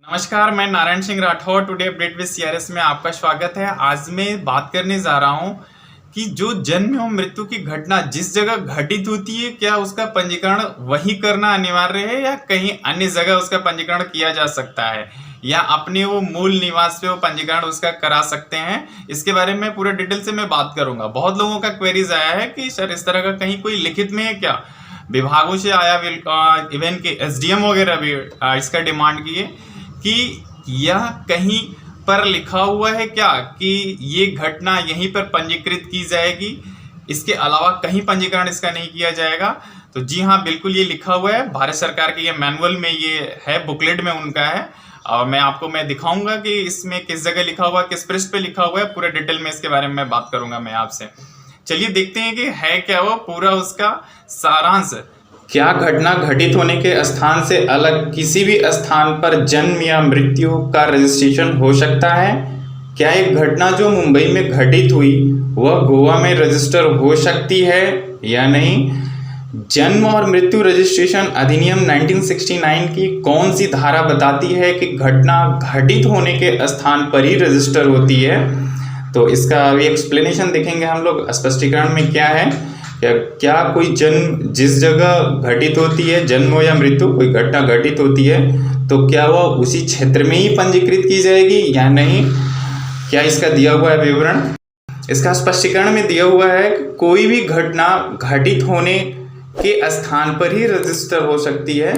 नमस्कार, मैं Narayan Singh Rathore. Today update with CRS में आपका स्वागत है। आज मैं बात करने जा रहा हूं कि जो जन्म और मृत्यु की घटना जिस जगह घटित होती है, क्या उसका पंजीकरण वही करना अनिवार्य है या कहीं अन्य जगह उसका पंजीकरण किया जा सकता है या अपने वो मूल निवास पे वो पंजीकरण उसका करा सकते हैं। इसके बारे में पूरे डिटेल से मैं बात करूंगा। बहुत लोगों का क्वेरीज आया है कि सर इस तरह का कहीं कोई लिखित में है क्या, विभागों से आया, इवन के एसडीएम वगैरह भी इसका डिमांड किए कि यह कहीं पर लिखा हुआ है क्या कि ये घटना यहीं पर पंजीकृत की जाएगी, इसके अलावा कहीं पंजीकरण इसका नहीं किया जाएगा। तो जी हाँ, बिल्कुल ये लिखा हुआ है। भारत सरकार के ये मैनुअल में ये है, बुकलेट में उनका है। और मैं दिखाऊंगा कि इसमें किस जगह लिखा हुआ है, किस पृष्ठ पे लिखा हुआ है। पूरे डिटेल में इसके बारे में बात करूंगा मैं आपसे। चलिए देखते हैं कि है क्या वो पूरा उसका सारांश। क्या घटना घटित होने के स्थान से अलग किसी भी स्थान पर जन्म या मृत्यु का रजिस्ट्रेशन हो सकता है? क्या एक घटना जो मुंबई में घटित हुई वह गोवा में रजिस्टर हो सकती है या नहीं? जन्म और मृत्यु रजिस्ट्रेशन अधिनियम 1969 की कौन सी धारा बताती है कि घटना घटित होने के स्थान पर ही रजिस्टर होती है? तो इसका अभी एक्सप्लेनेशन देखेंगे हम लोग। स्पष्टीकरण में क्या है, क्या कोई जन्म जिस जगह घटित होती है, जन्म हो या मृत्यु, कोई घटना घटित होती है तो क्या वह उसी क्षेत्र में ही पंजीकृत की जाएगी या नहीं? क्या इसका दिया हुआ है विवरण। इसका स्पष्टीकरण में दिया हुआ है कि कोई भी घटना घटित होने के स्थान पर ही रजिस्टर हो सकती है।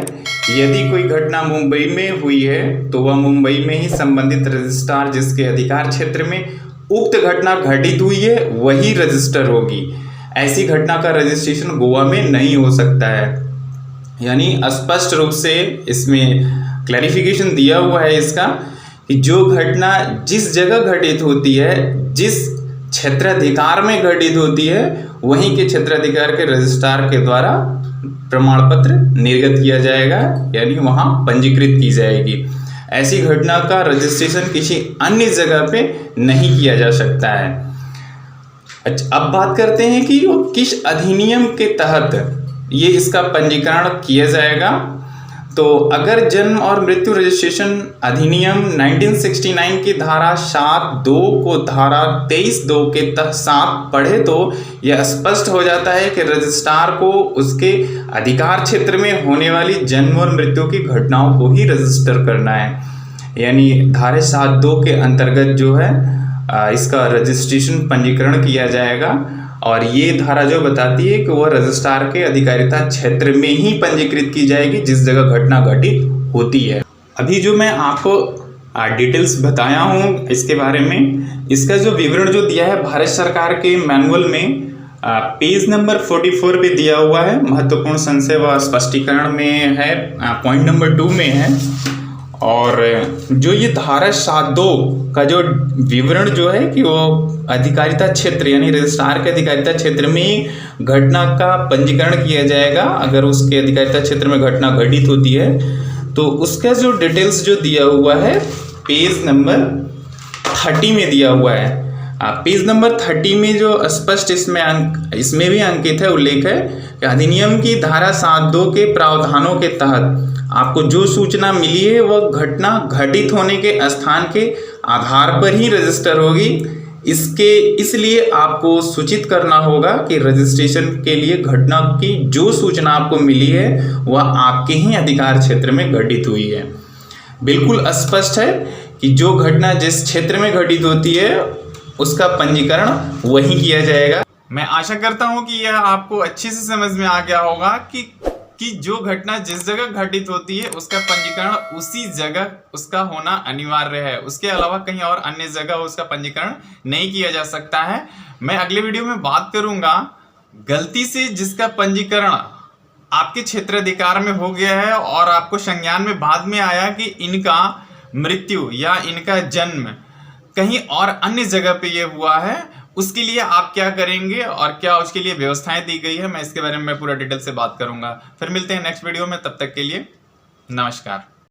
यदि कोई घटना मुंबई में हुई है तो वह मुंबई में ही संबंधित रजिस्ट्रार जिसके अधिकार क्षेत्र में उक्त घटना घटित हुई है वही रजिस्टर होगी। ऐसी घटना का रजिस्ट्रेशन गोवा में नहीं हो सकता है। यानी स्पष्ट रूप से इसमें क्लैरिफिकेशन दिया हुआ है इसका कि जो घटना जिस जगह घटित होती है, जिस क्षेत्राधिकार में घटित होती है, वहीं के क्षेत्राधिकार के रजिस्ट्रार के द्वारा प्रमाण पत्र निर्गत किया जाएगा, यानी वहां पंजीकृत की जाएगी। ऐसी घटना का रजिस्ट्रेशन किसी अन्य जगह पे नहीं किया जा सकता है। अच्छा, अब बात करते हैं कि वो किस अधिनियम के तहत ये इसका पंजीकरण किया जाएगा। तो अगर जन्म और मृत्यु रजिस्ट्रेशन अधिनियम 1969 की धारा 7(2) को धारा 23(2) के साथ पढ़े तो यह स्पष्ट हो जाता है कि रजिस्ट्रार को उसके अधिकार क्षेत्र में होने वाली जन्म और मृत्यु की घटनाओं को ही रजिस्टर करना है। यानी धारा 7(2) के अंतर्गत जो है इसका रजिस्ट्रेशन पंजीकरण किया जाएगा। और ये धारा जो बताती है कि वह रजिस्ट्रार के अधिकारिता क्षेत्र में ही पंजीकृत की जाएगी जिस जगह घटना घटित होती है। अभी जो मैं आपको डिटेल्स बताया हूँ इसके बारे में, इसका जो विवरण जो दिया है भारत सरकार के मैनुअल में पेज नंबर 44 पे दिया हुआ है। महत्वपूर्ण संशय व स्पष्टीकरण में है, पॉइंट नंबर 2 में है। और जो ये धारा 7(2) का जो विवरण जो है कि वो अधिकारिता क्षेत्र यानी रजिस्ट्रार के अधिकारिता क्षेत्र में घटना का पंजीकरण किया जाएगा। अगर उसके अधिकारिता क्षेत्र में घटना घटित होती है तो उसका जो डिटेल्स जो दिया हुआ है पेज नंबर 30 में दिया हुआ है। पेज नंबर 30 में जो स्पष्ट इसमें भी अंकित है, उल्लेख है कि अधिनियम की धारा 7(2) के प्रावधानों के तहत आपको जो सूचना मिली है वह घटना घटित होने के स्थान के आधार पर ही रजिस्टर होगी। इसलिए आपको सूचित करना होगा कि रजिस्ट्रेशन के लिए घटना की जो सूचना आपको मिली है वह आपके ही अधिकार क्षेत्र में घटित हुई है। बिल्कुल स्पष्ट है कि जो घटना जिस क्षेत्र में घटित होती है उसका पंजीकरण वही किया जाएगा। मैं आशा करता हूं कि यह आपको अच्छे से समझ में आ गया होगा कि जो घटना जिस जगह घटित होती है उसका पंजीकरण उसी जगह उसका होना अनिवार्य है। उसके अलावा कहीं और अन्य जगह उसका पंजीकरण नहीं किया जा सकता है। मैं अगले वीडियो में बात करूंगा गलती से जिसका पंजीकरण आपके क्षेत्राधिकार में हो गया है और आपको संज्ञान में बाद में आया कि इनका मृत्यु या इनका जन्म कहीं और अन्य जगह पे ये हुआ है, उसके लिए आप क्या करेंगे और क्या उसके लिए व्यवस्थाएं दी गई है, मैं इसके बारे में पूरा डिटेल से बात करूंगा। फिर मिलते हैं नेक्स्ट वीडियो में, तब तक के लिए नमस्कार।